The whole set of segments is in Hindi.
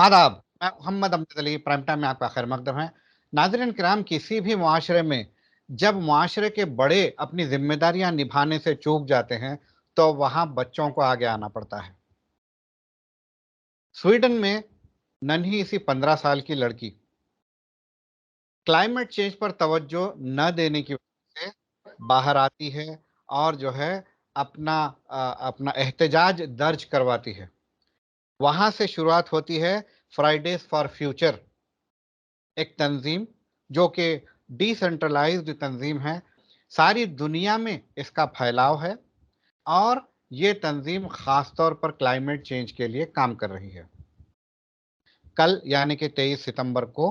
आदाब, मैं मोहम्मद अमजद अली, प्राइम टाइम में आपका खैर मकदम है। नाज़रीन किराम, किसी भी मुआशरे में जब मुआशरे के बड़े अपनी ज़िम्मेदारियाँ निभाने से चूक जाते हैं, तो वहाँ बच्चों को आगे आना पड़ता है। स्वीडन में नन्ही सी 15 साल की लड़की क्लाइमेट चेंज पर तवज्जो न देने की वजह से बाहर आती है और जो है अपना एहतजाज दर्ज करवाती है। वहाँ से शुरुआत होती है फ्राइडेज़ फॉर फ्यूचर, एक तंज़ीम जो कि डिसेंट्रलाइज़्ड तंज़ीम है। सारी दुनिया में इसका फैलाव है और ये तंज़ीम ख़ास तौर पर क्लाइमेट चेंज के लिए काम कर रही है। कल यानी कि 23 सितंबर को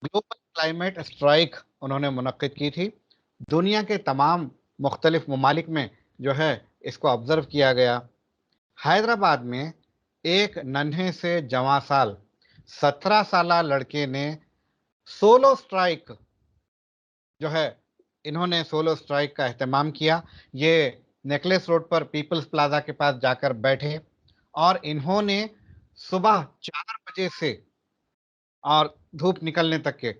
ग्लोबल क्लाइमेट स्ट्राइक उन्होंने मुनक्किद की थी। दुनिया के तमाम मुख्तलिफ ममालिक में जो है इसको ऑब्ज़र्व किया गया। हैदराबाद में एक नन्हे से जवां साल 17 साला लड़के ने सोलो स्ट्राइक जो है, इन्होंने सोलो स्ट्राइक का एहतमाम किया। ये नेकलेस रोड पर पीपल्स प्लाजा के पास जाकर बैठे और इन्होंने सुबह 4 बजे से और धूप निकलने तक के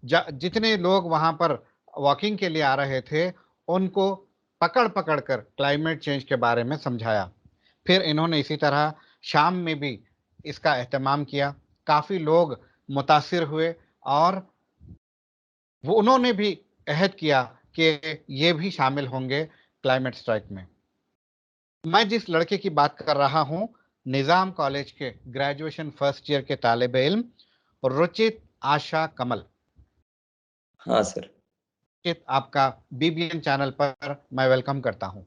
जितने लोग वहाँ पर वॉकिंग के लिए आ रहे थे, उनको पकड़-पकड़ कर क्लाइमेट चेंज के बारे में समझाया। फिर इन्होंने इसी तरह शाम में भी इसका एहतमाम किया। काफ़ी लोग मुतासिर हुए और वो उन्होंने भी अहद किया कि ये भी शामिल होंगे क्लाइमेट स्ट्राइक में। मैं जिस लड़के की बात कर रहा हूँ, निज़ाम कॉलेज के ग्रेजुएशन फर्स्ट ईयर के तालिबे इल्म रुचित आशा कमल। हाँ सर। रुचित, आपका बीबीएन चैनल पर मैं वेलकम करता हूँ।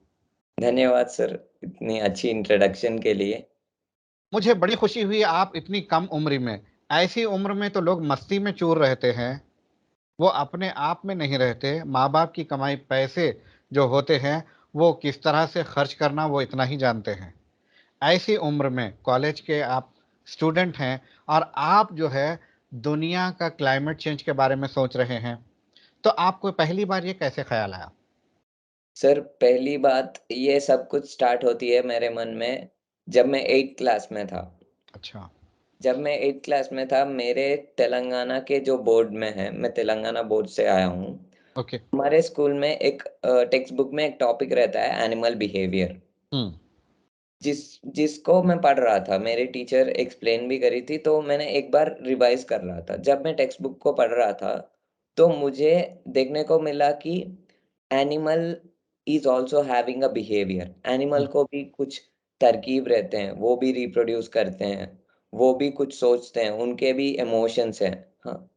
धन्यवाद सर, इतनी अच्छी इंट्रोडक्शन के लिए। मुझे बड़ी खुशी हुई आप इतनी कम उम्र में, ऐसी उम्र में तो लोग मस्ती में चूर रहते हैं, वो अपने आप में नहीं रहते। माँ-बाप की कमाई पैसे जो होते हैं, वो किस तरह से खर्च करना वो इतना ही जानते हैं। ऐसी उम्र में कॉलेज के आप स्टूडेंट हैं और आप जो है दुनिया का क्लाइमेट चेंज के बारे में सोच रहे हैं, तो आपको पहली बार ये कैसे ख़्याल आया? सर, पहली बात ये सब कुछ स्टार्ट होती है मेरे मन में जब मैं 8th क्लास में था। अच्छा, जब मैं 8th क्लास में था, मेरे तेलंगाना के जो बोर्ड में है, मैं तेलंगाना बोर्ड से आया हूँ। ओके। हमारे स्कूल में एक टेक्स्ट बुक में एक टॉपिक रहता है एनिमल बिहेवियर। हुँ, जिसको मैं पढ़ रहा था, मेरी टीचर एक्सप्लेन भी करी थी, तो मैंने एक बार रिवाइज़ कर रहा था। जब मैं टेक्स्ट बुक को पढ़ रहा था, तो मुझे देखने को मिला कि animal is also having a behaviour. Hmm, animal को भी कुछ तरकीब रहते हैं, वो भी रिप्रोड्यूस करते हैं, वो भी कुछ सोचते हैं, उनके भी इमोशंस हैं। हाँ,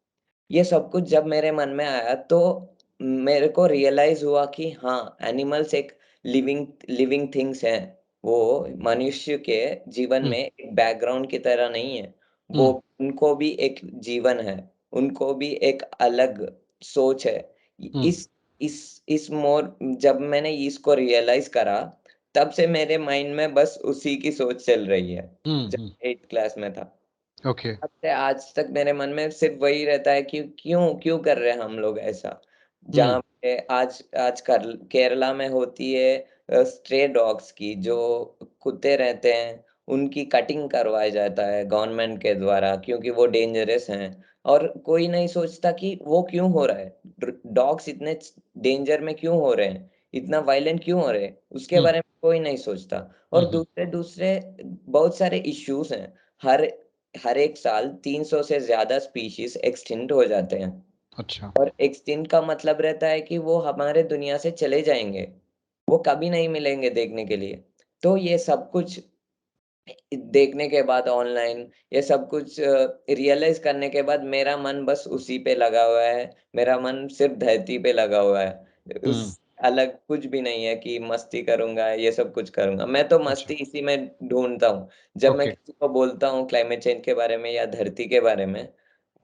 ये सब कुछ जब मेरे मन में आया, तो मेरे को रियलाइज़ हुआ कि हाँ, एनिमल्स एक लिविंग लिविंग थिंग्स हैं। वो मनुष्य के जीवन हुँ, में एक बैकग्राउंड की तरह नहीं है। वो हुँ, उनको भी एक जीवन है, उनको भी एक अलग सोच है। हुँ, इस मोर जब मैंने इसको रियलाइज़ करा, तब से मेरे माइंड में बस उसी की सोच चल रही है, हुँ, जब हुँ, 8th क्लास में था। ओके। तब से आज तक मेरे मन में सिर्फ़ वही रहता है कि क्यों क्यों कर रहे हैं हम लोग ऐसा? हुँ, जहाँ पे आज आज केरला में होती है स्ट्रे डॉग्स की, जो कुत्ते रहते हैं, उनकी कटिंग करवाया जाता है गवर्नमेंट के द्वारा, क्योंकि वो डेंजरस हैं। और कोई नहीं सोचता कि वो क्यों हो रहा है? डॉग्स इतने डेंजर में क्यों हो रहे हैं? इतना वायलेंट क्यों हो रहे हैं? उसके हुँ, बारे में कोई नहीं सोचता। हुँ, और हुँ, दूसरे-दूसरे बहुत सारे इश्यूज़ हैं। हर हर एक साल 300 से ज़्यादा स्पीशीज़ एक्सटिंक्ट हो जाते हैं। अच्छा। और एक्सटिंक्ट का मतलब रहता है कि वो हमारे दुनिया से चले जाएँगे। वो कभी नहीं मिलेंगे देखने के लिए। तो ये सब कुछ देखने के बाद ऑनलाइन, ये सब कुछ रियलाइज़ करने के बाद मेरा मन बस उसी पे लगा हुआ है। मेरा मन सिर्फ़ धरती पे लगा हुआ है। हुँ, उस अलग कुछ भी नहीं है कि मस्ती करूँगा, ये सब कुछ करूँगा। मैं तो मस्ती अच्छा, इसी में ढूँढता हूँ। जब मैं ओके। किसी को बोलता हूँ क्लाइमेट चेंज के बारे में या धरती के बारे में,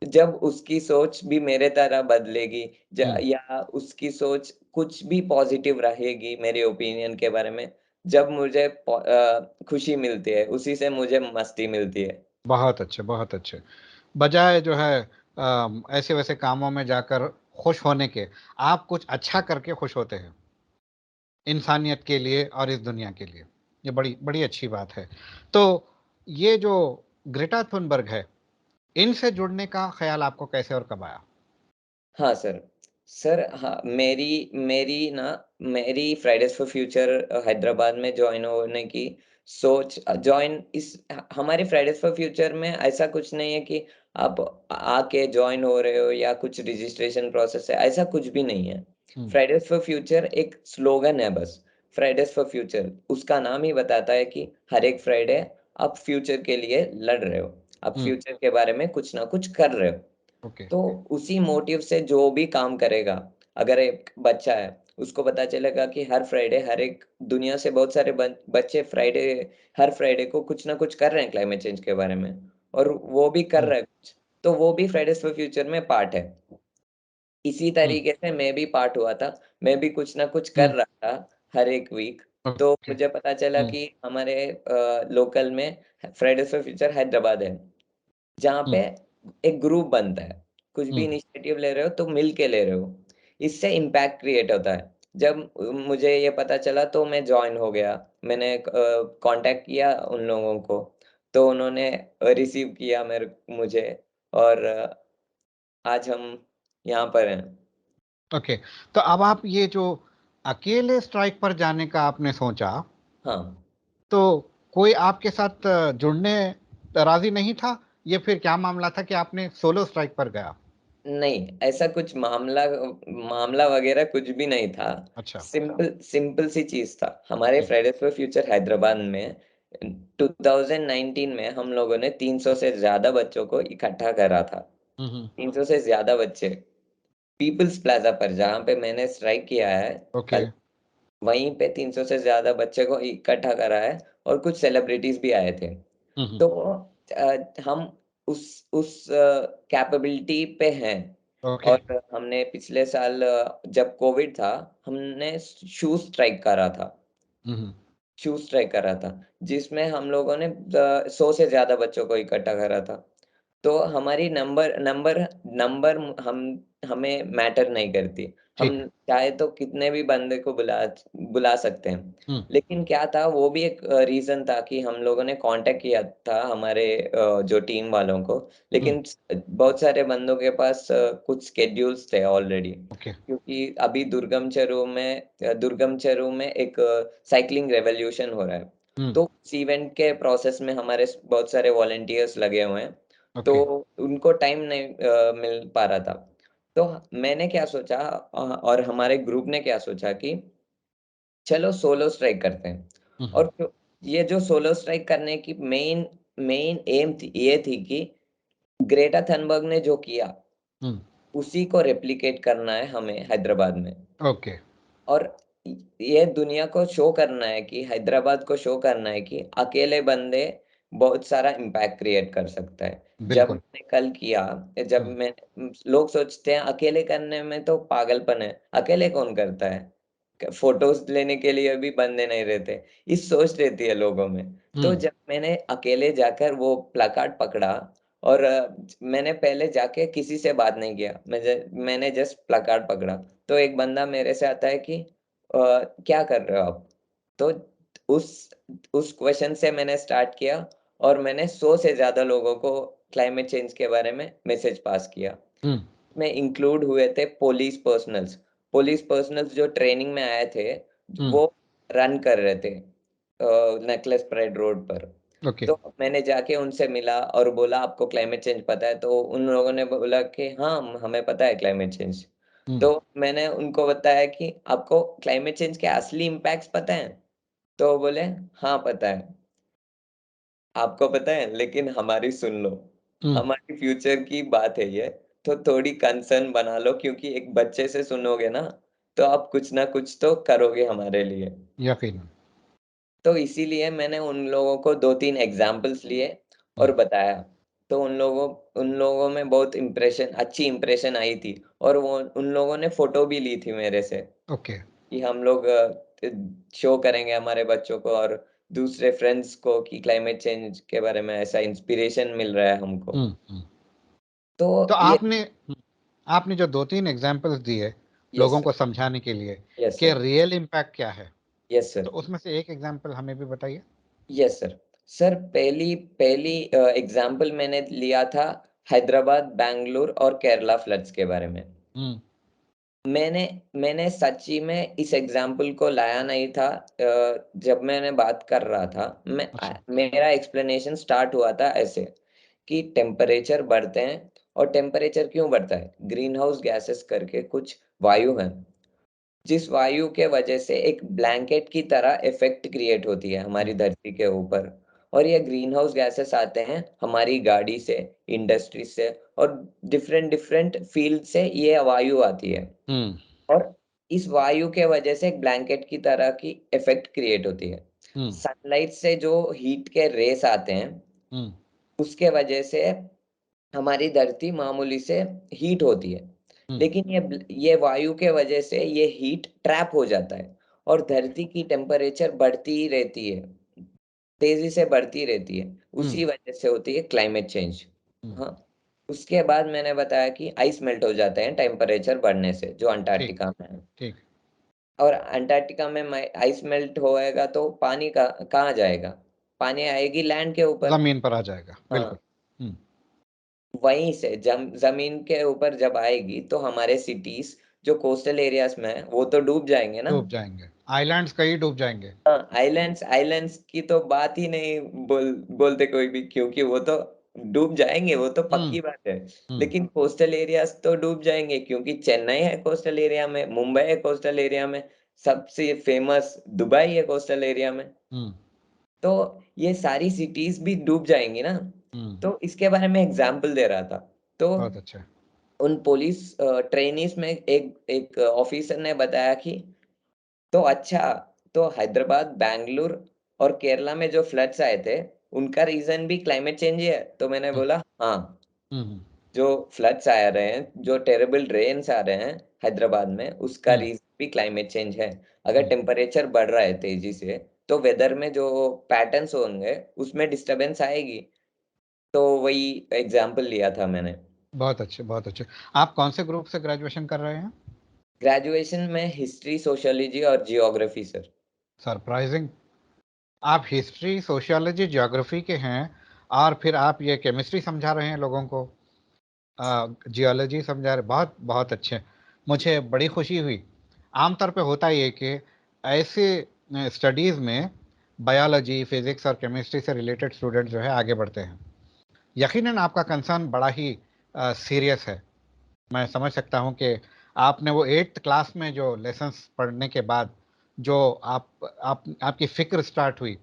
जब उसकी सोच भी मेरे तरह बदलेगी, हुँ, या उसकी सोच कुछ भी पॉज़िटिव रहेगी मेरे ओपिनियन के बारे में, जब मुझे खुशी मिलती है, उसी से मुझे मस्ती मिलती है। बहुत अच्छे, बहुत अच्छे। बजाय जो है ऐसे-वैसे कामों में जाकर खुश होने के, आप कुछ अच्छा करके खुश होते हैं, इंसानियत के लिए और इस दुनिया के लिए। ये बड़ी बड़ी अच्छी बात है। तो ये जो ग्रेटा थुनबर्ग है, इनसे जुड़ने का ख़्याल आपको कैसे और कब आया? हाँ सर। सर हाँ, मेरी फ्राइडेज़ फॉर फ्यूचर हैदराबाद में जॉइन होने की सोच हमारी फ्राइडेज़ फॉर फ्यूचर में ऐसा कुछ नहीं है कि आप आके जॉइन हो रहे हो या कुछ रजिस्ट्रेशन प्रोसेस है, ऐसा कुछ भी नहीं है। हुँ, फ्राइडेज़ फॉर फ्यूचर एक स्लोगन है बस, फ्राइडेज़ फॉर फ्यूचर। उसका नाम ही बताता है कि हर एक फ्राइडे आप फ्यूचर के लिए लड़ रहे हो। आप हुँ, फ्यूचर के बारे में कुछ ना कुछ कर रहे हो। ओके, तो उसी मोटिव से जो भी काम करेगा, अगर एक बच्चा है, उसको पता चलेगा कि हर फ्राइडे हर एक दुनिया से बहुत सारे बच्चे हर फ्राइडे को कुछ ना कुछ कर रहे हैं क्लाइमेट चेंज के बारे में और वो भी कर हुँ, रहा है कुछ, तो वो भी फ्राइडेज़ फॉर फ्यूचर में पार्ट है। इसी हुँ, तरीके से मैं भी पार्ट हुआ था, मैं भी कुछ ना कुछ कर हुँ, रहा था हर एक वीक, तो ओके, मुझे पता चला हुँ, कि हमारे लोकल में फ्राइडेज़ फॉर फ्यूचर हैदराबाद है। जहाँ हुँ, पे एक ग्रुप बनता है। कुछ भी हुँ, इनिशिएटिव ले रहे हो तो मिल के ले रहे हो। इससे इम्पैक्ट क्रिएट होता है। जब मुझे ये पता चला तो मैं जॉइन हो गया। मैंने कॉन्टैक्ट किया उन लोगों को, तो उन्होंने रिसीव किया मुझे और आज हम यहाँ पर हैं। ओके। तो अब आप ये जो अकेले स्ट्राइक पर जाने का आपने सोचा, हाँ। तो कोई आपके साथ जुड़ने राज़ी नहीं था? या फिर क्या मामला था कि आपने सोलो स्ट्राइक पर गया? नहीं, ऐसा कुछ मामला वगैरह कुछ भी नहीं था। अच्छा, सिंपल सिंपल सी चीज़ था। हमारे हुँ, फ्राइडेज़ फॉर फ्यूचर हैदराबाद में 2019 में हम लोगों ने 300 से ज़्यादा बच्चों को इकट्ठा करा था। हुँ, हुँ, 300 से ज़्यादा बच्चे पीपल्स प्लाज़ा पर जहाँ पे मैंने स्ट्राइक किया है ओके, कल, वहीं पे 300 से ज़्यादा बच्चे को इकट्ठा करा है और कुछ सेलिब्रिटीज़ भी आए थे। हुँ, हुँ, तो हम उस कैपेबिलिटी पे हैं ओके, और हमने पिछले साल जब कोविड था, हमने शूज़ स्ट्राइक करा था। हुँ, हुँ, शूज़ स्ट्राइक करा था, जिसमें हम लोगों ने 100 से ज़्यादा बच्चों को इकट्ठा करा था। तो हमारी नंबर नंबर नंबर हम हमें मैटर नहीं करती। हम ठीक है। चाहे तो कितने भी बंदे को बुला सकते हैं। हुँ, लेकिन क्या था वो भी एक रीज़न था कि हम लोगों ने कॉन्टैक्ट किया था हमारे जो टीम वालों को। हुँ, लेकिन बहुत सारे बंदों के पास कुछ शेड्यूल्स थे ऑलरेडी। ओके, क्योंकि अभी दुर्गम चरू में एक साइक्लिंग रिवॉल्यूशन हो रहा है। हुँ, तो उस इवेंट के प्रोसेस में हमारे बहुत सारे वॉलंटियर्स लगे हुए हैं। तो ओके, उनको टाइम नहीं मिल पा रहा था। तो मैंने क्या सोचा और हमारे ग्रुप ने क्या सोचा कि चलो सोलो स्ट्राइक करते हैं। हुँ, हुँ, और ये जो सोलो स्ट्राइक करने की मेन मेन एम ये थी कि ग्रेटा थनबर्ग ने जो किया, हुँ, उसी को रेप्लिकेट करना है हमें हैदराबाद में। ओके, और ये दुनिया को शो करना है कि हैदराबाद को शो करना है कि अकेले बंदे बहुत सारा इम्पैक्ट क्रिएट कर सकता है। जब बिल्कुल, मैंने कल किया, जब हुँ, मैं लोग सोचते हैं अकेले करने में तो पागलपन है, अकेले कौन करता है? फ़ोटोज़ लेने के लिए भी बंदे नहीं रहते, ये सोच रहती है लोगों में। तो हुँ, जब मैंने अकेले जाकर वो प्लकार्ड पकड़ा और मैंने पहले जाके किसी से बात नहीं किया, मैंने जस्ट प्लकार्ड पकड़ा। तो एक बंदा मेरे से आता है कि क्या कर रहे हो आप? तो उस उस क्वेश्चन से मैंने स्टार्ट किया और मैंने 100 से ज़्यादा लोगों को क्लाइमेट चेंज के बारे में मैसेज पास किया। हुँ, में इंक्लूड हुए थे पुलिस पर्सनल्स जो ट्रेनिंग में आए थे, हुँ, वो रन कर रहे थे नेकलेस परेड रोड पर। ओके, तो मैंने जाके उनसे मिला और बोला आपको क्लाइमेट चेंज पता है? तो उन लोगों ने बोला कि हाँ, हमें पता है क्लाइमेट चेंज। हुँ, तो मैंने उनको बताया कि आपको क्लाइमेट चेंज के असली इम्पैक्ट्स पता हैं? तो वो बोले हाँ, पता है। आपको पता है लेकिन हमारी सुन लो। हुँ, हमारी फ्यूचर की बात है ये, तो थोड़ी कंसर्न बना लो क्योंकि एक बच्चे से सुनोगे ना, तो आप कुछ ना कुछ तो करोगे हमारे लिए। यकीनन, तो इसीलिए मैंने उन लोगों को 2-3 एग्ज़ाम्पल्स लिए हुँ, और बताया। तो उन लोगों में बहुत अच्छी इम्प्रेशन आई थी और वो उन लोगों ने फ़ोटो भी ली थी मेरे से। ओके, कि हम लोग शो करेंगे हमारे बच्चों को और दूसरे फ्रेंड्स को कि क्लाइमेट चेंज के बारे में ऐसा इंस्पिरेशन मिल रहा है हमको। हुँ, हुँ। तो तो ये आपने जो 2-3 एग्ज़ाम्पल्स दिए, यस लोगों सर, को समझाने के लिए यस कि सर, रियल इम्पैक्ट क्या है, यस तो सर, उसमें से एक एग्ज़ाम्पल हमें भी बताइए? Yes sir. सर पहली पहली एग्जाम्पल मैंने लिया था हैदराबाद, बैंगलोर और केरला फ्लड्स के बारे में। मैंने मैंने सच्ची में इस एग्जाम्पल को लाया नहीं था। जब मैंने बात कर रहा था, अच्छा। मेरा एक्सप्लेनेशन स्टार्ट हुआ था ऐसे कि टेम्परेचर बढ़ते हैं। और टेम्परेचर क्यों बढ़ता है? ग्रीन हाउस गैसेस करके कुछ वायु हैं, जिस वायु के वजह से एक ब्लैंकेट की तरह इफेक्ट क्रिएट होती है हमारी धरती के ऊपर। और ये ग्रीन हाउस गैसेस आते हैं हमारी गाड़ी से, इंडस्ट्री से, और डिफरेंट डिफरेंट फील्ड से ये वायु आती है। और इस वायु के वजह से एक ब्लैंकेट की तरह की इफेक्ट क्रिएट होती है। सनलाइट से जो हीट के रेस आते हैं, उसके वजह से हमारी धरती मामूली से हीट होती है। लेकिन ये वायु के वजह से ये हीट ट्रैप हो जाता है और धरती की टेम्परेचर बढ़ती ही रहती है, तेजी से बढ़ती रहती है। उसी वजह से होती है क्लाइमेट चेंज। हाँ। उसके बाद मैंने बताया कि आइस मेल्ट हो जाते हैं टेम्परेचर बढ़ने से, जो ठीक। अंटार्कटिका में है। ठीक। और अंटार्कटिका में आइस मेल्ट होएगा तो पानी का कहाँ जाएगा? पानी आएगी लैंड के ऊपर। जमीन पर आ जाएगा, बिल्कुल। हाँ। वहीं से जमीन के ऊपर जब आएगी तो हमारे सिटीज जो कोस्टल एरियाज में है वो तो डूब जाएंगे ना। डूब जाएंगे, आइलैंड्स कई डूब जाएंगे। हाँ, आइलैंड्स आइलैंड्स की तो बात ही नहीं बोलते कोई भी, क्योंकि वो तो डूब जाएंगे, वो तो हम्म। पक्की बात है। हम्म। लेकिन कोस्टल एरियाज तो डूब जाएंगे, क्योंकि चेन्नई है कोस्टल एरिया में, मुंबई है कोस्टल एरिया में, सबसे फेमस दुबई है कोस्टल एरिया में। हम्म। तो ये सारी सिटीज भी डूब जाएंगी ना। हम्म। तो इसके बारे में एग्जाम्पल दे रहा था। तो बहुत अच्छा। उन पुलिस ट्रेनीज में एक एक ऑफिसर ने बताया कि तो अच्छा, तो हैदराबाद, बैंगलोर और केरला में जो फ्लड्स आए थे उनका रीजन भी क्लाइमेट चेंज ही है। तो मैंने हम्म। बोला हाँ, हम्म। जो फ्लड्स आ रहे हैं, जो टेरेबल रेन्स आ रहे हैं हैदराबाद में, उसका हम्म। रीजन भी क्लाइमेट चेंज है। अगर हम्म। टेम्परेचर बढ़ रहा है तेजी से तो वेदर में जो पैटर्न्स होंगे उसमें डिस्टरबेंस आएगी। तो वही एग्जाम्पल लिया था मैंने। बहुत अच्छे, बहुत अच्छे। आप कौन से ग्रुप से ग्रेजुएशन कर रहे हैं? ग्रेजुएशन में हिस्ट्री, सोशियोलॉजी और जियोग्राफी सर। सरप्राइजिंग। आप हिस्ट्री, सोशियोलॉजी, ज्योग्राफी के हैं, और फिर आप ये केमिस्ट्री समझा रहे हैं लोगों को, जियोलॉजी समझा रहे। बहुत बहुत अच्छे। मुझे बड़ी खुशी हुई। आमतौर पे होता ये कि ऐसे स्टडीज़ में बायोलॉजी, फिजिक्स और केमिस्ट्री से रिलेटेड स्टूडेंट जो है आगे बढ़ते हैं। यकीनन आपका कंसर्न बड़ा ही सीरियस है। मैं समझ सकता हूँ कि आपने वो 8th क्लास में जो लेसन्स पढ़ने के बाद जो आपकी फ़िक्र स्टार्ट हुई,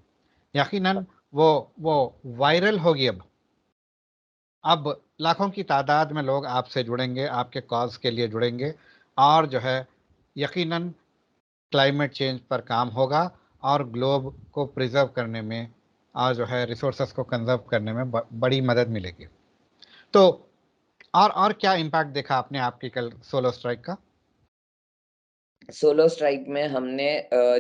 यकीनन वो वायरल होगी अब लाखों की तादाद में लोग आपसे जुड़ेंगे, आपके कॉज के लिए जुड़ेंगे, और जो है यकीनन क्लाइमेट चेंज पर काम होगा, और ग्लोब को प्रिजर्व करने में और जो है रिसोर्सेस को कंजर्व करने में बड़ी मदद मिलेगी। तो और क्या इम्पैक्ट देखा आपने आपकी कल सोलो स्ट्राइक का? सोलो स्ट्राइक में हमने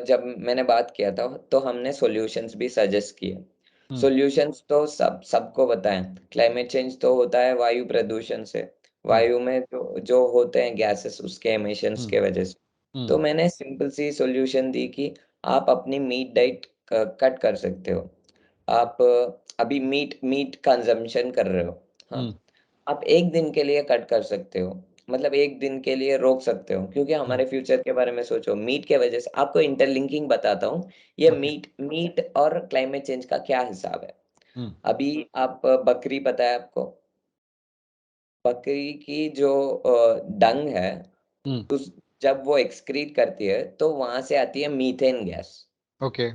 जब मैंने बात किया था तो हमने सॉल्यूशंस भी सजेस्ट किए। हम्म। सॉल्यूशंस तो सबको बताएं। क्लाइमेट चेंज तो होता है वायु प्रदूषण से। हम्म। वायु में जो होते हैं गैसेस, उसके एमिशंस हम्म। के वजह से। हम्म। तो मैंने सिंपल सी सॉल्यूशन दी कि आप अपनी मीट डाइट कट कर सकते हो। आप अभी मीट मीट कंजम्पशन कर रहे हो। हाँ। हम्म। आप एक दिन के लिए कट कर सकते हो, मतलब एक दिन के लिए रोक सकते हो, क्योंकि हम्म। हमारे फ्यूचर के बारे में सोचो। मीट के वजह से आपको इंटरलिंकिंग बताता हूँ। ये ओके। मीट मीट और क्लाइमेट चेंज का क्या हिसाब है। हम्म। अभी आप बकरी, पता है आपको? बकरी की जो डंग है, हम्म। उस जब वो एक्सक्रीट करती है तो वहां से आती है मीथेन गैस। ओके।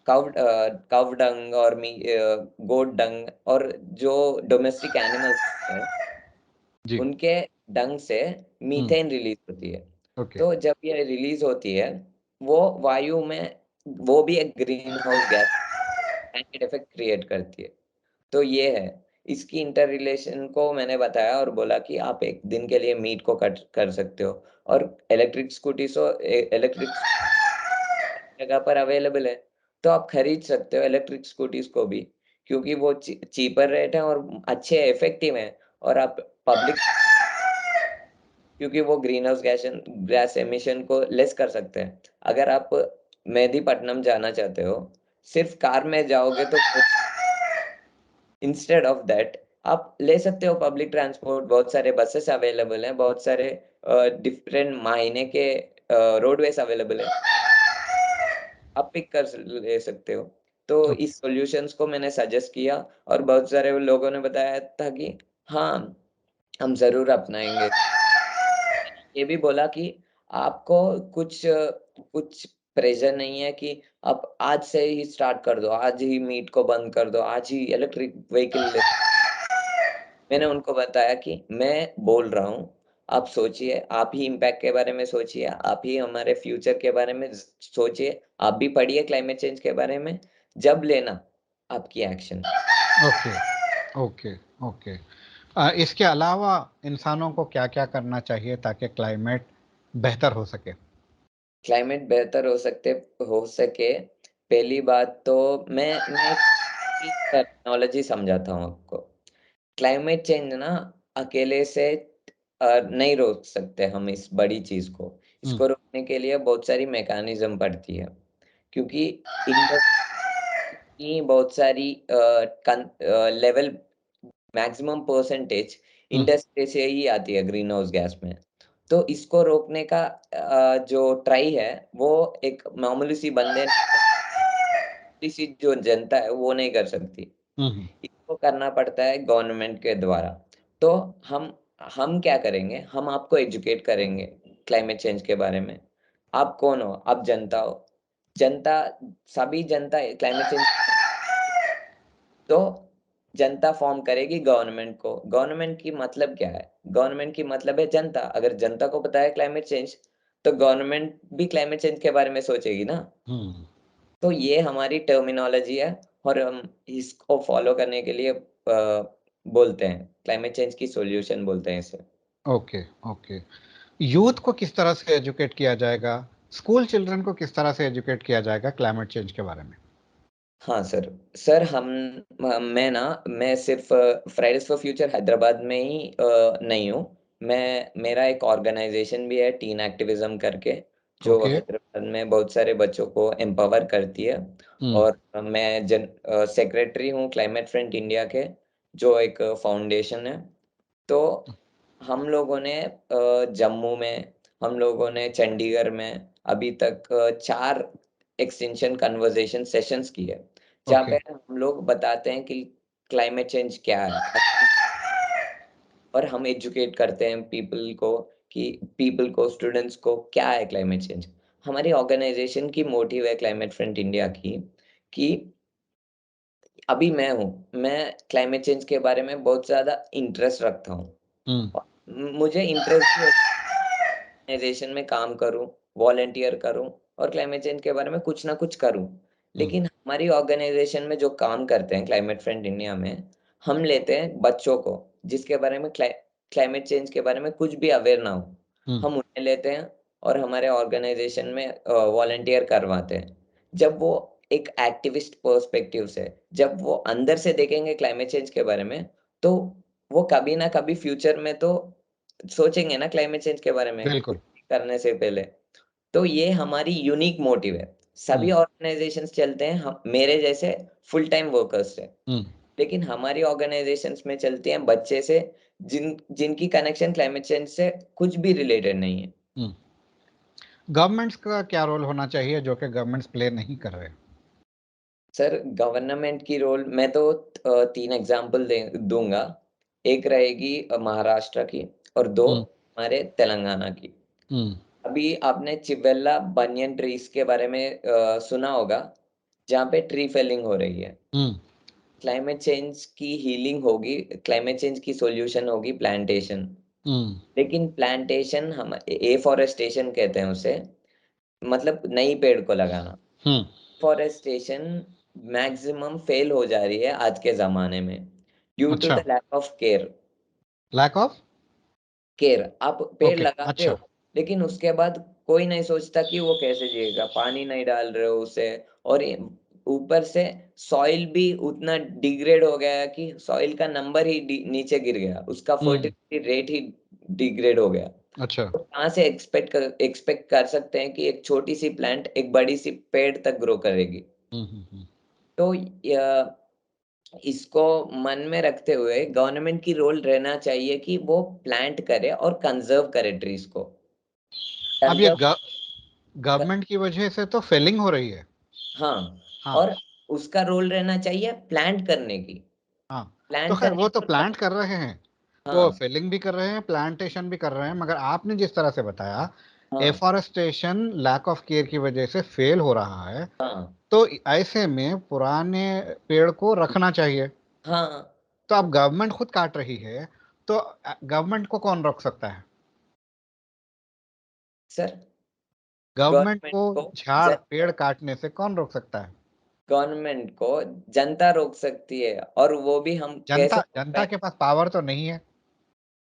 काव डंग और गोट डंग और जो डोमेस्टिक एनिमल्स है, जी। उनके डंग से हम्म। मीथेन रिलीज होती है। ओके। तो जब ये रिलीज होती है, वो वायु में, वो भी एक green house gas blanket effect create करती है। तो ये है, इसकी इंटर रिलेशन को मैंने बताया और बोला कि आप एक दिन के लिए मीट को कट कर सकते हो। और इलेक्ट्रिक स्कूटी सो इलेक्ट्रिक जगह पर अवेलेबल है, तो आप खरीद सकते हो इलेक्ट्रिक स्कूटीज को भी, क्योंकि वो चीपर रेट है और अच्छे इफेक्टिव है। और आप पब्लिक, क्योंकि वो ग्रीन हाउस गैस एमिशन को लेस कर सकते हैं। अगर आप मेहदीपट्टनम जाना चाहते हो सिर्फ कार में जाओगे तो इंस्टेड ऑफ दैट आप ले सकते हो पब्लिक ट्रांसपोर्ट, बहुत सारे बसेस अवेलेबल हैं, बहुत सारे डिफरेंट महीने के रोडवेज अवेलेबल है, आप पिक ले सकते हो। तो ओके, इस सॉल्यूशंस को मैंने सजेस्ट किया और बहुत सारे लोगों ने बताया था कि हाँ, हम ज़रूर अपनाएँगे। ये भी बोला कि आपको कुछ प्रेशर नहीं है कि आप आज से ही स्टार्ट कर दो, आज ही मीट को बंद कर दो, आज ही इलेक्ट्रिक व्हीकल ले। मैंने उनको बताया कि मैं बोल रहा हूँ, आप सोचिए, आप ही इम्पैक्ट के बारे में सोचिए, आप ही हमारे फ्यूचर के बारे में सोचिए, आप भी पढ़िए क्लाइमेट चेंज के बारे में, जब लेना आपकी एक्शन। Okay, okay, okay. इसके अलावा इंसानों को क्या-क्या करना चाहिए ताकि क्लाइमेट बेहतर हो सके? क्लाइमेट बेहतर हो सके, पहली बात तो मैं टर्मिनोलॉजी समझाता हूँ आपको। क्लाइमेट चेंज ना अकेले से नहीं रोक सकते हम इस बड़ी चीज़ को। हुँ, इसको रोकने के लिए बहुत सारी मैकेनिज़्म पड़ती है। क्योंकि इंडस्ट्री की बहुत सारी लेवल मैक्सिमम परसेंटेज हुँ, इंडस्ट्री से ही आती है ग्रीन हाउस गैस में। तो इसको रोकने का जो ट्राई है वो एक मामूली सी बंदे सी जो जनता है वो नहीं कर सकती। हुँ, हुँ, इसको करना पड़ता है गवर्नमेंट के द्वारा। तो हम क्या करेंगे, हम आपको एजुकेट करेंगे क्लाइमेट चेंज के बारे में। आप कौन हो? आप जनता हो। जनता सभी जनता क्लाइमेट चेंज तो जनता फ़ॉर्म करेगी गवर्नमेंट को। गवर्नमेंट की मतलब क्या है? गवर्नमेंट की मतलब है जनता। अगर जनता को पता है क्लाइमेट चेंज, तो गवर्नमेंट भी क्लाइमेट चेंज के बारे में सोचेगी ना। हुँ। तो ये हमारी टर्मिनोलॉजी है और हम इसको फ़ॉलो करने के लिए बोलते हैं। क्लाइमेट चेंज की सॉल्यूशन बोलते हैं इसे। Okay, okay. यूथ को किस तरह से एजुकेट किया जाएगा? स्कूल चिल्ड्रन को किस तरह से एजुकेट किया जाएगा क्लाइमेट चेंज के बारे में? हाँ सर। सर मैं सिर्फ़ फ्राइडेज़ फॉर फ्यूचर हैदराबाद में ही नहीं हूँ। मेरा एक ऑर्गनाइज़ेशन भी है टीन एक्टिविज़्म करके, जो ओके। हैदराबाद में बहुत सारे बच्चों को एम्पावर करती है हुँ, और मैं सेक्रेटरी हूँ क्लाइमेट फ्रंट इंडिया के, जो एक फाउंडेशन है। तो हम लोगों ने जम्मू में, हम लोगों ने चंडीगढ़ में अभी तक 4 एक्सटेंशन कन्वर्सेशन सेशंस की है, जहाँ ओके। पे हम लोग बताते हैं कि क्लाइमेट चेंज क्या है और हम एजुकेट करते हैं पीपल को, स्टूडेंट्स को क्या है क्लाइमेट चेंज। हमारी ऑर्गनाइज़ेशन की मोटिव है क्लाइमेट फ्रंट इंडिया की कि अभी मैं क्लाइमेट चेंज के बारे में बहुत ज़्यादा इंटरेस्ट रखता हूँ। हुँ, मुझे इंटरेस्ट भी ऑर्गनाइज़ेशन में काम करूँ, वॉलंटियर करूँ और क्लाइमेट चेंज के बारे में कुछ ना कुछ करूँ। हुँ, लेकिन हमारी ऑर्गनाइज़ेशन में जो काम करते हैं क्लाइमेट फ्रंट इंडिया में, हम लेते हैं बच्चों को, जिसके बारे में क्लाइमेट चेंज के बारे में कुछ भी अवेयर ना हो। हुँ, हम उन्हें लेते हैं और हमारे ऑर्गनाइज़ेशन में वॉलंटियर करवाते हैं। जब वो एक एक्टिविस्ट पर्सपेक्टिव से, जब वो अंदर से देखेंगे क्लाइमेट चेंज के बारे में, तो वो कभी ना कभी फ्यूचर में तो सोचेंगे ना क्लाइमेट चेंज के बारे में कुछ बिल्कुल। करने से पहले। तो ये हमारी यूनिक मोटिव है। हुँ, सभी ऑर्गनाइज़ेशंस चलते हैं हम मेरे जैसे फुल टाइम वर्कर्स से। हुँ, लेकिन हमारी ऑर्गनाइज़ेशंस में चलती हैं बच्चे से जिनकी कनेक्शन क्लाइमेट चेंज से कुछ भी रिलेटेड नहीं है। हुँ। गवर्नमेंट्स का क्या रोल होना चाहिए जो कि गवर्नमेंट्स प्ले नहीं कर रहे? सर गवर्नमेंट की रोल मैं तो 3 एग्ज़ाम्पल दे दूँगा। एक रहेगी महाराष्ट्र की और 2 हुँ, हमारे तेलंगाना की। हुँ, अभी आपने चिवेल्ला बनियन ट्रीज़ के बारे में सुना होगा, जहाँ पे ट्री फेलिंग हो रही है। हुँ, क्लाइमेट चेंज की हीलिंग होगी, क्लाइमेट चेंज की सॉल्यूशन होगी प्लांटेशन। हुँ, लेकिन प्लांटेशन हम एफ़ॉरेस्टेशन कहते हैं उसे, मतलब नई पेड़ को लगाना। हुँ। एफ़ॉरेस्टेशन मैक्सिमम फ़ेल हो जा रही है आज के ज़माने में, ड्यू टू अच्छा, the lack of care. Lack of? आप पेड़ ओके, लगाते हो, अच्छा। लेकिन उसके बाद कोई नहीं सोचता कि वो कैसे जिएगा, पानी नहीं डाल रहे हो उसे और ये ऊपर से सॉइल भी उतना डिग्रेड हो गया है कि सॉइल का नंबर ही नीचे गिर गया, उसका हुँ, फर्टिलिटी रेट ही डिग्रेड हो गया। अच्छा। तो कहाँ से एक्सपेक्ट कर सकते हैं कि एक छोटी-सी प्लांट एक बड़ी-सी पेड़ तक ग्रो करेगी। हुँ, हुँ, हुँ। तो इसको मन में रखते हुए गवर्नमेंट की रोल रहना चाहिए कि वो प्लांट करे और कंजर्व करे ट्रीज को। अब ये कंजर्व। गवर्नमेंट की वजह से तो फेलिंग हो रही है। हाँ। हाँ। और उसका रोल रहना चाहिए प्लांट करने की। हाँ, तो प्लांट खैर करने वो तो के प्लांट बाद। कर रहे हैं, वो हाँ। फेलिंग भी कर रहे हैं, प्लांटेशन भी कर रहे हैं, मगर आपने जिस तरह से बताया हाँ। एफॉरेस्टेशन लैक ऑफ केयर की वजह से फेल हो रहा है, हाँ। तो ऐसे में पुराने पेड़ को रखना चाहिए। हाँ तो अब गवर्नमेंट खुद काट रही है, तो गवर्नमेंट को कौन रोक सकता है? सर। गवर्नमेंट गवर्नमेंट को को झाड़ पेड़ काटने से कौन रोक सकता है? गवर्नमेंट को जनता रोक सकती है, और वो भी हम कैसे जनता रोक जनता के पाएंगे? पास पावर तो नहीं है।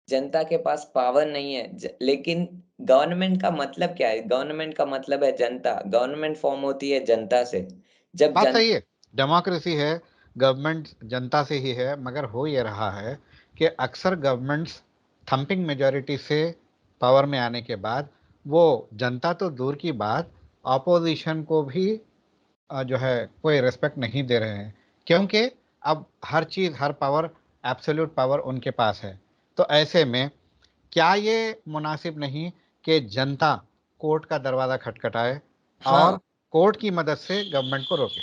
जनता के पास पावर नहीं है, लेकिन गवर्नमेंट का मतलब क्या है? गवर्नमेंट का मतलब है जनता। गवर्नमेंट फॉर्म होती है जनता से। जब बात जन सही है, डेमोक्रेसी है, गवर्नमेंट जनता से ही है, मगर हो ये रहा है कि अक्सर गवर्नमेंट्स थंपिंग मेजॉरिटी से पावर में आने के बाद वो जनता तो दूर की बात, ऑपोजिशन को भी जो है कोई रिस्पेक्ट नहीं दे रहे हैं, क्योंकि अब हर चीज़, हर पावर, एब्सोल्यूट पावर उनके पास है। तो ऐसे में क्या ये मुनासिब नहीं कि जनता कोर्ट का दरवाज़ा खटखटाए हाँ। और कोर्ट की मदद से गवर्नमेंट को रोके?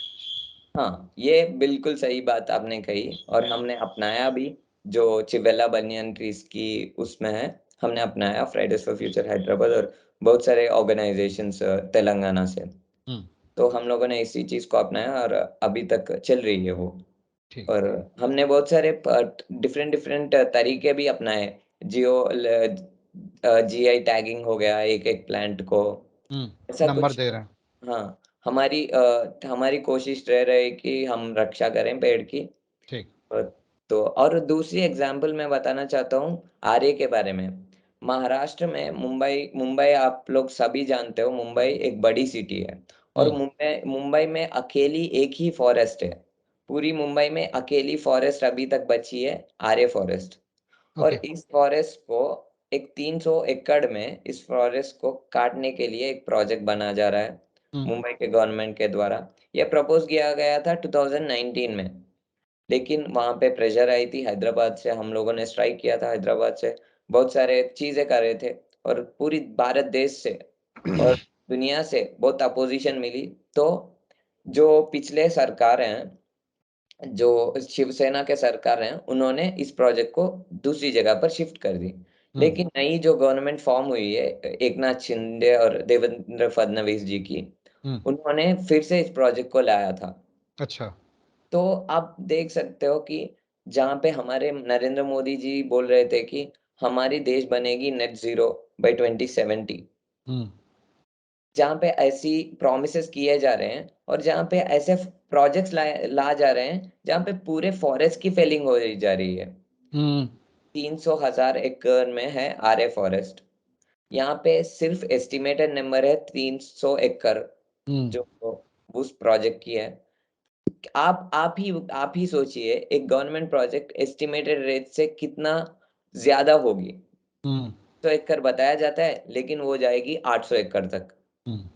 हाँ, ये बिल्कुल सही बात आपने कही, और हमने अपनाया भी। जो चिवेला बनियन ट्रीज की उसमें है, हमने अपनाया फ्राइडेज फॉर फ्यूचर हैदराबाद और बहुत सारे ऑर्गेनाइजेशंस तेलंगाना से। हम्म। तो हम लोगों ने इसी चीज को अपनाया, और अभी तक चल रही है वो। ठीक। और हमने बहुत सारे डिफरेंट डिफरेंट तरीके भी अपनाए। जियो जीआई टैगिंग हो गया एक एक प्लांट को, ऐसा नंबर कुछ। दे रहे हैं। हाँ। हमारी कोशिश रह रही कि हम रक्षा करें पेड़ की। ठीक। अ, तो और दूसरी एग्जांपल मैं बताना चाहता हूँ आर्य के बारे में। महाराष्ट्र में मुंबई मुंबई आप लोग सभी जानते हो, मुंबई एक बड़ी सिटी है। और हम्म। मुंबई मुंबई में अकेली एक ही फॉरेस्ट है। पूरी मुंबई में अकेली फॉरेस्ट अभी तक बची है, आर्य फॉरेस्ट। और ओके। इस फॉरेस्ट को एक 300 एकड़ में इस फॉरेस्ट को काटने के लिए एक प्रोजेक्ट बना जा रहा है हम्म। मुंबई के गवर्नमेंट के द्वारा। यह प्रपोज किया गया था 2019 में। लेकिन वहां पे प्रेशर आई थी हैदराबाद से, हम लोगों ने स्ट्राइक किया था हैदराबाद से। बहुत सारे चीजें कर रहे थे, और पूरी भारत देश से और दुनिया से बहुत अपोजिशन मिली। तो जो पिछले सरकार हैं, जो शिवसेना के सरकार हैं, उन्होंने इस प्रोजेक्ट को दूसरी जगह पर शिफ्ट कर दी। हम्म। लेकिन नई जो गवर्नमेंट फॉर्म हुई है एक नाथ शिंदे और देवेंद्र फडणवीस जी की, हम्म। उन्होंने फिर से इस प्रोजेक्ट को लाया था। अच्छा। तो आप देख सकते हो कि जहाँ पे हमारे नरेंद्र मोदी जी बोल रहे थे कि हमारी देश बनेगी नेट जीरो बाय 2070, हम्म। जहाँ पे ऐसी प्रोमिसेस किए जा रहे हैं, और जहाँ पे ऐसे प्रोजेक्ट्स ला जा रहे हैं जहाँ पे पूरे फॉरेस्ट की फेलिंग हो जा रही है। हम्म। 300,000 एकड़ में है आर्य फॉरेस्ट। यहाँ पे सिर्फ एस्टिमेटेड नंबर है 300 एकड़ हम्म। जो उस प्रोजेक्ट की है। आप ही सोचिए, एक गवर्नमेंट प्रोजेक्ट एस्टिमेटेड रेट से कितना ज्यादा होगी। हम्म। 100 एकड़ बताया जाता है, लेकिन वो जाएगी 800 एकड़ तक। हम्म।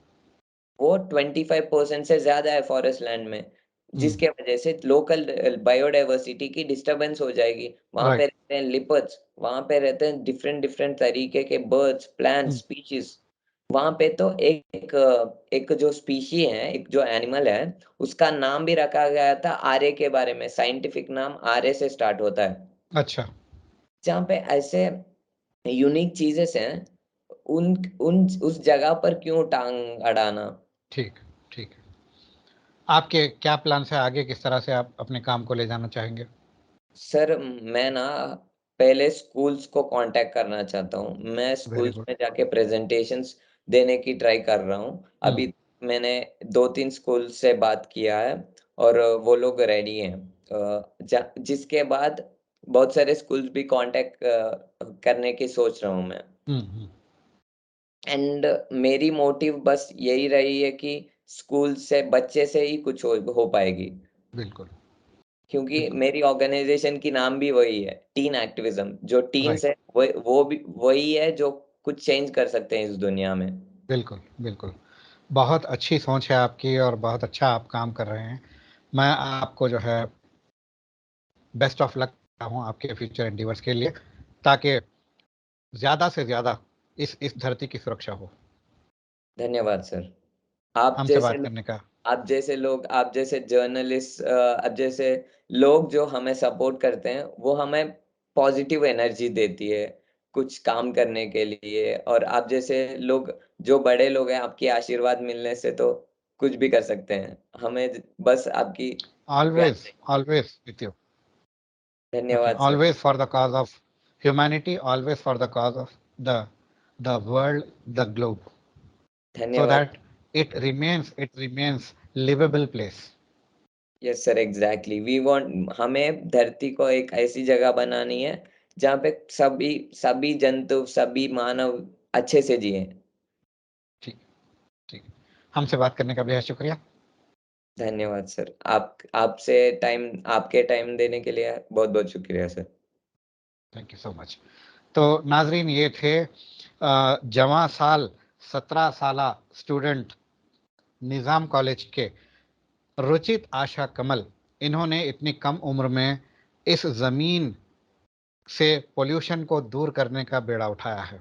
वो 25% से ज्यादा है फॉरेस्ट लैंड में, हम्म। जिसके वजह से लोकल बायोडाइवर्सिटी की डिस्टरबेंस हो जाएगी। वहां पे राइट। रहते हैं लिपर्ड्स, वहां पे रहते हैं डिफरेंट डिफरेंट तरीके के बर्ड्स, प्लांट्स, हम्म। स्पीशीज। वहां पे तो एक जो स्पीशी है, एक जो एनिमल है, उसका नाम भी रखा गया था आर्य के बारे में। साइंटिफिक नाम आर्य से स्टार्ट होता है। अच्छा। जहाँ पे ऐसे यूनिक चीजेस हैं, उन उन उस जगह पर क्यों टांग अड़ाना? ठीक। ठीक है। आपके क्या प्लान है आगे, किस तरह से आप अपने काम को ले जाना चाहेंगे? सर, मैं ना पहले स्कूल्स को कांटेक्ट करना चाहता हूँ। मैं वेरी स्कूल्स गुड। में जाके प्रेजेंटेशंस देने की ट्राई कर रहा हूँ हम्म। अभी। मैंने 2-3 स्कूल से बात किया है, और वो लोग रेडी हैं। जिसके बाद बहुत सारे स्कूल्स भी कांटेक्ट करने की सोच रहा हूँ मैं। हम्म। हम्म। एंड मेरी मोटिव बस यही रही है कि स्कूल से बच्चे से ही कुछ हो पाएगी। बिल्कुल। क्योंकि बिल्कुल। मेरी ऑर्गेनाइजेशन की नाम भी वही है, टीन एक्टिविज्म। जो टीन्स राइट। है वो भी वही है जो कुछ चेंज कर सकते हैं इस दुनिया में। बिल्कुल। बिल्कुल। बहुत अच्छी सोच है आपकी और बहुत अच्छा आप काम कर रहे हैं। मैं आपको जो है बेस्ट ऑफ लक हूँ आपके फ्यूचर एंडीवर्स के लिए, ताकि ज़्यादा से ज़्यादा इस धरती की सुरक्षा हो। धन्यवाद सर। आप हमसे जैसे बात करने का आप जैसे लोग, आप जैसे जर्नलिस्ट, आप जैसे लोग जो हमें सपोर्ट करते हैं, वो हमें पॉजिटिव एनर्जी देती है, कुछ काम करने के लिए। और आप जैसे लोग, जो बड़े लोग हैं, आपकी आशीर्वाद मिलने से तो कुछ भी कर सकते हैं। हमें बस आपकी प्यार ऑलवेज चाहिए। Always with you. Okay, धन्यवाद sir. always for the cause of humanity, always for the cause of the world, the globe, so धन्यवाद। that it remains livable place. Yes sir, exactly. We want, हमें धरती को एक ऐसी जगह बनानी है, जहाँ पे सभी सभी जंतु, सभी मानव अच्छे से जिएँ। ठीक ठीक। हमसे बात करने का बेहद शुक्रिया। धन्यवाद सर। आपके टाइम देने के लिए बहुत-बहुत शुक्रिया sir. Thank you so much. तो नाजरीन, ये थे जवां साल 17 साला स्टूडेंट निज़ाम कॉलेज के रुचित आशा कमल। इन्होंने इतनी कम उम्र में इस ज़मीन से पोल्यूशन को दूर करने का बेड़ा उठाया है,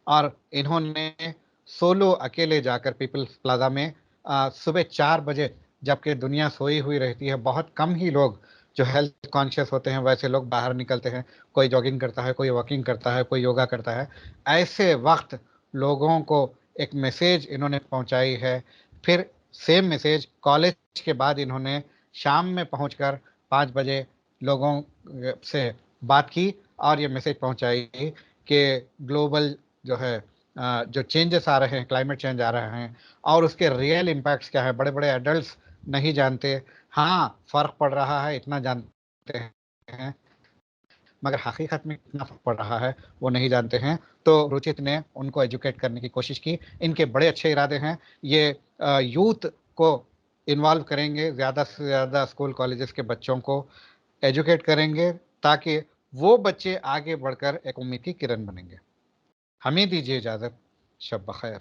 और इन्होंने सोलो अकेले जाकर पीपल्स प्लाजा में सुबह 4 बजे, जबकि दुनिया सोई हुई रहती है, बहुत कम ही लोग जो हेल्थ कॉन्शियस होते हैं वैसे लोग बाहर निकलते हैं। कोई जॉगिंग करता है, कोई वॉकिंग करता है, कोई योगा करता है। ऐसे वक्त लोगों को एक मैसेज इन्होंने पहुंचाई है। फिर सेम मैसेज कॉलेज के बाद इन्होंने शाम में पहुंचकर 5 बजे लोगों से बात की और ये मैसेज पहुंचाई कि ग्लोबल जो है जो चेंजेस आ रहे हैं, क्लाइमेट चेंज आ रहे हैं, और उसके रियल इम्पैक्ट्स क्या है, बड़े बड़े एडल्ट्स नहीं जानते। हाँ, फ़र्क पड़ रहा है इतना जानते हैं, मगर हकीकत में कितना फ़र्क पड़ रहा है वो नहीं जानते हैं। तो रुचित ने उनको एजुकेट करने की कोशिश की। इनके बड़े अच्छे इरादे हैं। ये यूथ को इन्वॉल्व करेंगे, ज़्यादा से ज़्यादा स्कूल कॉलेजेस के बच्चों को एजुकेट करेंगे, ताकि वो बच्चे आगे बढ़कर एक उम्मीद की किरण बनेंगे। हमें दीजिए इजाज़त। शब बख़ैर।